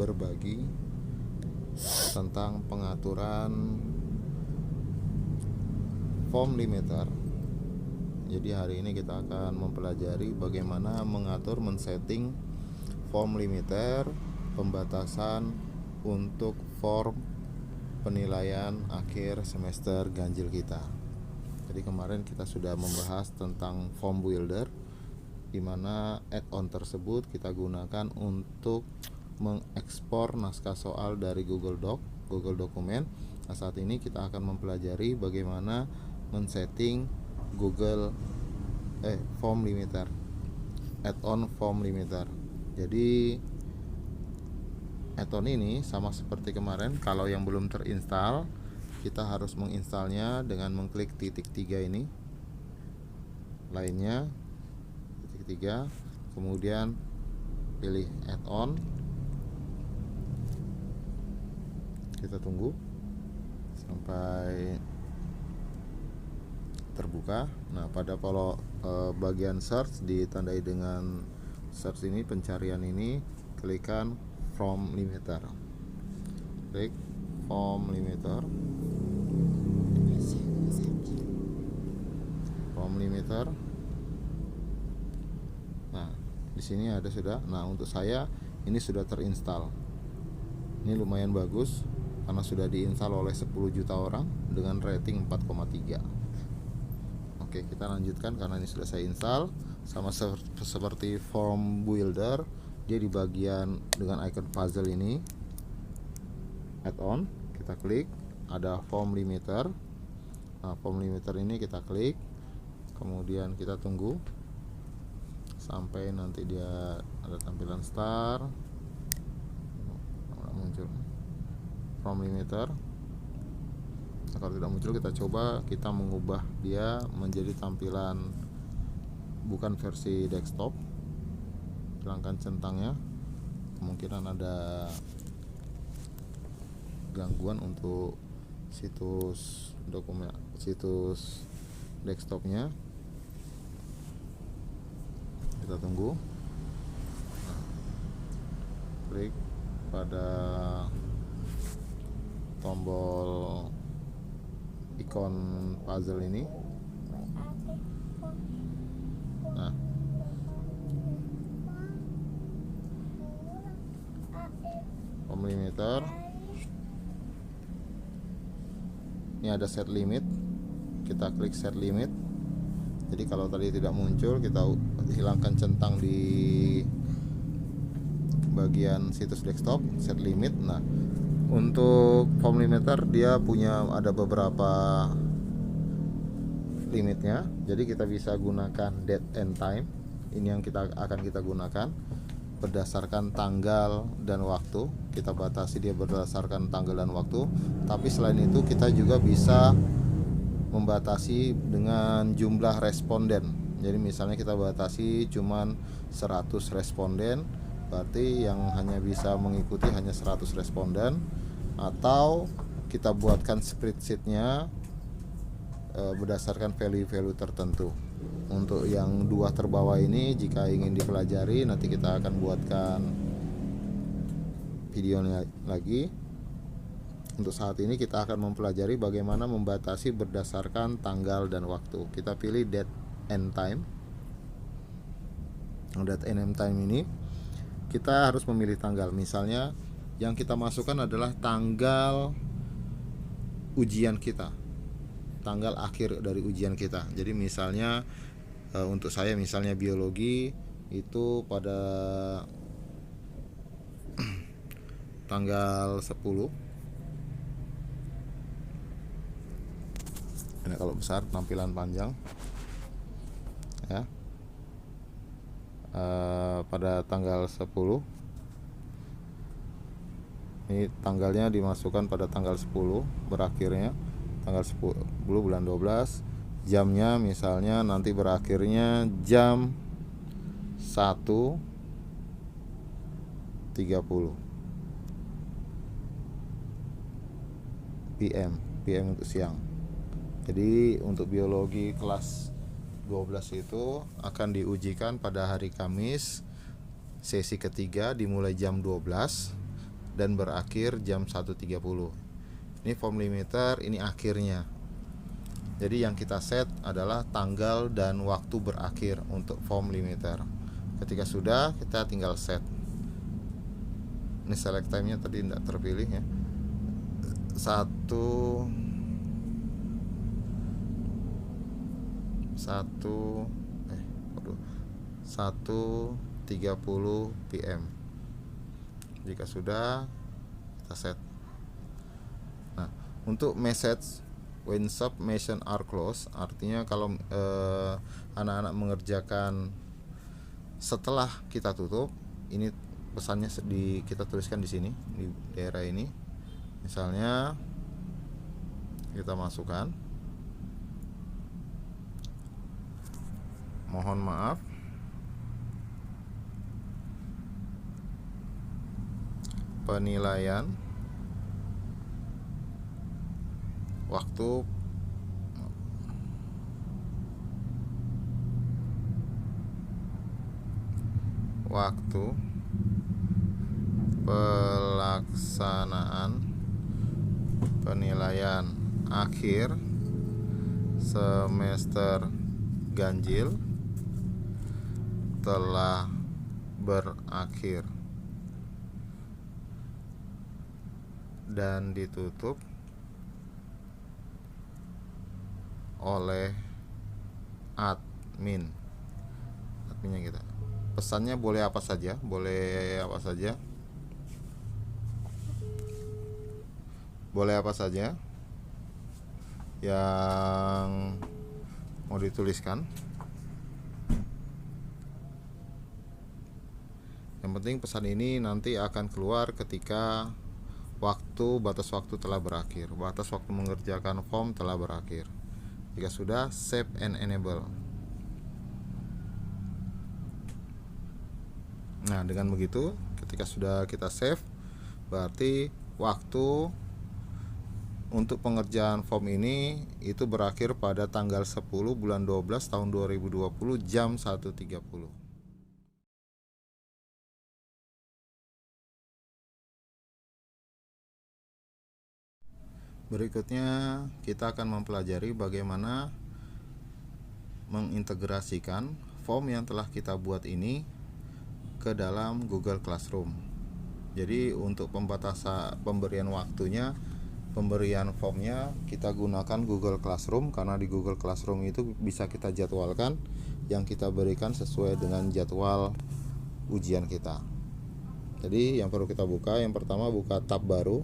berbagi tentang pengaturan form limiter. Jadi hari ini kita akan mempelajari bagaimana mengatur men-setting form limiter, pembatasan untuk form penilaian akhir semester ganjil kita. Jadi kemarin kita sudah membahas tentang form builder, di mana add-on tersebut kita gunakan untuk mengekspor naskah soal dari Google Dokumen. Nah, saat ini kita akan mempelajari bagaimana men-setting form limiter, add-on form limiter. Jadi add-on ini sama seperti kemarin, kalau yang belum terinstall, kita harus menginstalnya dengan mengklik titik 3 ini, lainnya titik 3, kemudian pilih add-on. Kita tunggu sampai terbuka. Nah, pada bagian search ditandai dengan search ini, pencarian ini, klikkan form limiter. Klik form limiter. Form limiter. Nah, di sini ada sudah. Nah, untuk saya ini sudah terinstall. Ini lumayan bagus karena sudah diinstal oleh 10 juta orang dengan rating 4,3. Oke, kita lanjutkan karena ini sudah saya install. Sama seperti form builder, dia di bagian dengan icon puzzle ini, add-on, kita klik, ada form limiter. Nah, form limiter ini kita klik, kemudian kita tunggu sampai nanti dia ada tampilan star, muncul form limiter. Nah, kalau tidak muncul, kita mengubah dia menjadi tampilan bukan versi desktop. Hilangkan centangnya, kemungkinan ada gangguan untuk situs desktopnya. Kita tunggu. Nah, klik pada tombol ikon puzzle ini. Nah, form limiter ini ada set limit, kita klik set limit. Jadi kalau tadi tidak muncul, kita hilangkan centang di bagian situs desktop, set limit. Nah, untuk form limiter dia ada beberapa limitnya. Jadi kita bisa gunakan date and time. Ini yang akan kita gunakan berdasarkan tanggal dan waktu. Kita batasi dia berdasarkan tanggal dan waktu. Tapi selain itu kita juga bisa membatasi dengan jumlah responden. Jadi misalnya kita batasi cuman 100 responden, berarti yang hanya bisa mengikuti hanya 100 responden. Atau kita buatkan spreadsheetnya berdasarkan value-value tertentu. Untuk yang dua terbawah ini, jika ingin dipelajari, nanti kita akan buatkan videonya lagi. Untuk saat ini kita akan mempelajari bagaimana membatasi berdasarkan tanggal dan waktu. Kita pilih date and time. Date and time ini kita harus memilih tanggal. Misalnya yang kita masukkan adalah tanggal ujian kita, tanggal akhir dari ujian kita. Jadi misalnya untuk saya misalnya biologi itu pada tanggal 10. Ini kalau besar tampilan panjang ya, pada tanggal 10. Ini tanggalnya dimasukkan pada tanggal 10, berakhirnya tanggal 10 bulan 12. Jamnya misalnya nanti berakhirnya jam 1.30 PM untuk siang. Jadi untuk biologi kelas 12 itu akan diujikan pada hari Kamis, sesi ketiga dimulai jam 12 dan berakhir jam 1.30. Ini form limiter, ini akhirnya. Jadi yang kita set adalah tanggal dan waktu berakhir untuk form limiter. Ketika sudah, kita tinggal set. Ini select time-nya tadi tidak terpilih ya. 1:30 PM. Jika sudah, kita set. Nah, untuk message when submission are closed, artinya kalau anak-anak mengerjakan setelah kita tutup, ini pesannya kita tuliskan di sini, di daerah ini. Misalnya kita masukkan, mohon maaf, penilaian waktu pelaksanaan penilaian akhir semester ganjil telah berakhir dan ditutup oleh adminnya kita. Pesannya boleh apa saja, yang mau dituliskan. Yang penting pesan ini nanti akan keluar ketika batas waktu telah berakhir, batas waktu mengerjakan form telah berakhir. Jika sudah, save and enable. Nah, dengan begitu, ketika sudah kita save, berarti waktu untuk pengerjaan form ini itu berakhir pada tanggal 10 bulan 12 tahun 2020 jam 1.30. Berikutnya kita akan mempelajari bagaimana mengintegrasikan form yang telah kita buat ini ke dalam Google Classroom. Jadi untuk pemberian waktunya, pemberian formnya kita gunakan Google Classroom, karena di Google Classroom itu bisa kita jadwalkan yang kita berikan sesuai dengan jadwal ujian kita. Jadi yang perlu kita buka, yang pertama buka tab baru.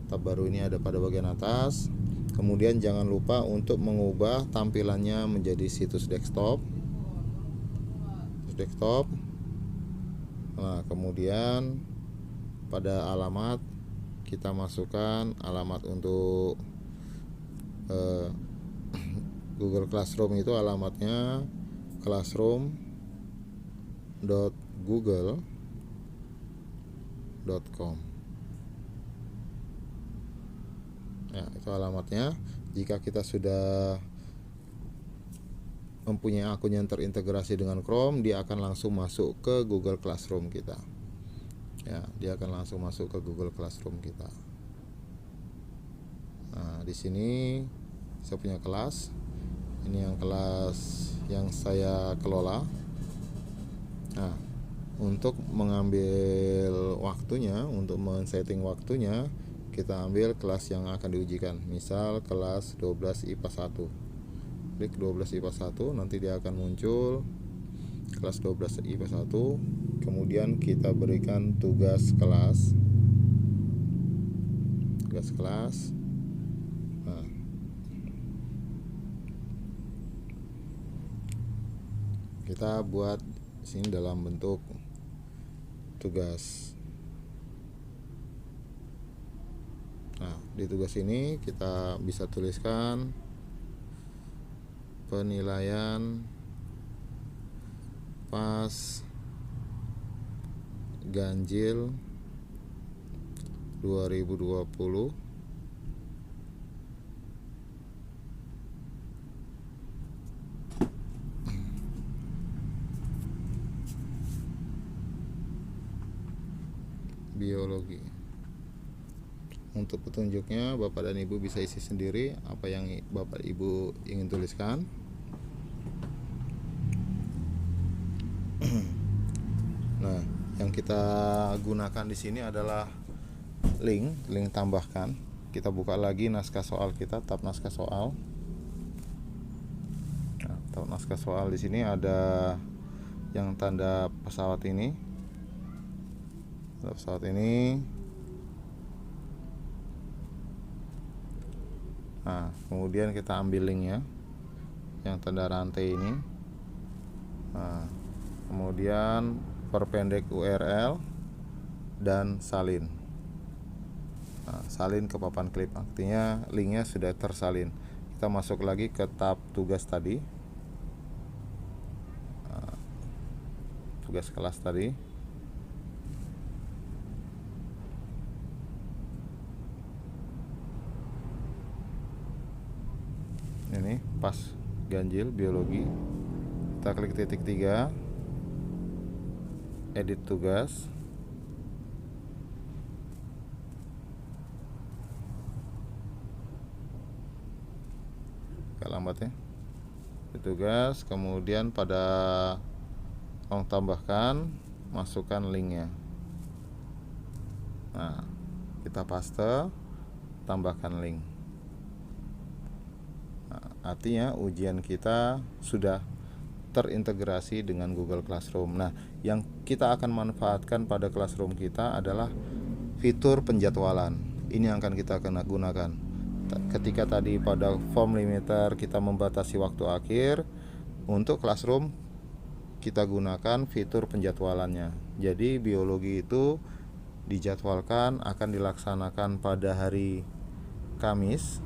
Tab baru ini ada pada bagian atas. Kemudian jangan lupa untuk mengubah tampilannya menjadi situs desktop. Nah, kemudian pada alamat kita masukkan alamat untuk Google Classroom, itu alamatnya classroom.google.com. Ya, itu alamatnya. Jika kita sudah mempunyai akun yang terintegrasi dengan Chrome, dia akan langsung masuk ke Google Classroom kita. Ya, dia akan langsung masuk ke Google Classroom kita. Nah, di sini saya punya kelas. Ini yang kelas yang saya kelola. Nah, untuk mengambil waktunya, untuk men-setting waktunya, kita ambil kelas yang akan diujikan. Misal kelas 12 IPA 1. Klik 12 IPA 1, nanti dia akan muncul kelas 12 IPA 1. Kemudian kita berikan tugas kelas. Nah, kita buat sini dalam bentuk tugas. Nah, di tugas ini kita bisa tuliskan penilaian pas ganjil 2020 biologi. Untuk petunjuknya Bapak dan Ibu bisa isi sendiri apa yang Bapak Ibu ingin tuliskan. Nah, yang kita gunakan di sini adalah link tambahkan. Kita buka lagi naskah soal kita, tab naskah soal. Nah, tab naskah soal di sini ada yang tanda pesawat ini. Tanda pesawat ini. Nah, kemudian kita ambil linknya yang tanda rantai ini. Nah, kemudian perpendek URL dan salin. Nah, salin ke papan klip, artinya linknya sudah tersalin. Kita masuk lagi ke tab tugas tadi, tugas kelas tadi. Ini pas ganjil biologi. Kita klik titik 3, edit tugas. Agak lambat ya. Tugas, kemudian pada tolong tambahkan, masukkan linknya. Nah, kita paste, tambahkan link. Nah, artinya ujian kita sudah terintegrasi dengan Google Classroom. Nah, yang kita akan manfaatkan pada Classroom kita adalah fitur penjadwalan. Ini yang akan kita gunakan. Ketika tadi pada form limiter kita membatasi waktu akhir, untuk Classroom kita gunakan fitur penjadwalannya. Jadi biologi itu dijadwalkan akan dilaksanakan pada hari Kamis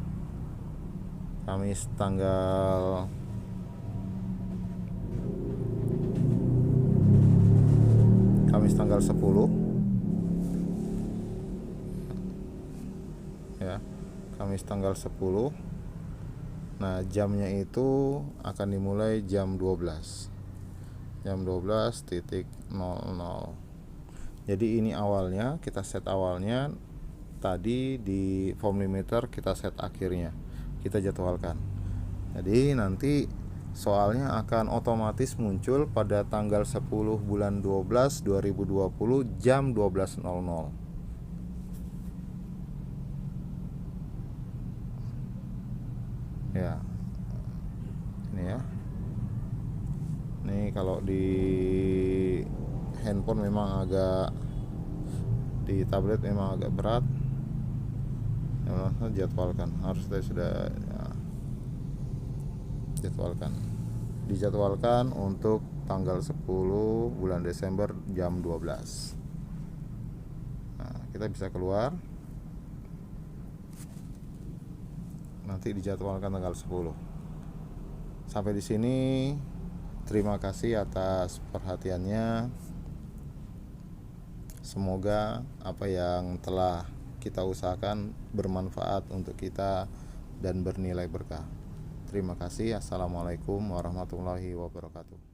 tanggal 10 ya, Kamis tanggal 10. Nah, jamnya itu akan dimulai jam 12. Jam 12.00. Jadi ini awalnya, kita set awalnya. Tadi di form limiter kita set akhirnya. Kita jadwalkan. Jadi nanti soalnya akan otomatis muncul pada tanggal 10 bulan 12 2020 jam 12.00. Ya. Ini ya. Ini kalau di handphone memang agak, di tablet memang agak berat. Ya, jadwalkan, harus sudah ya, dijadwalkan untuk tanggal 10 bulan Desember jam 12. Nah, kita bisa keluar. Nanti dijadwalkan tanggal 10. Sampai di sini. Terima kasih atas perhatiannya. Semoga apa yang telah kita usahakan bermanfaat untuk kita dan bernilai berkah. Terima kasih. Assalamualaikum warahmatullahi wabarakatuh.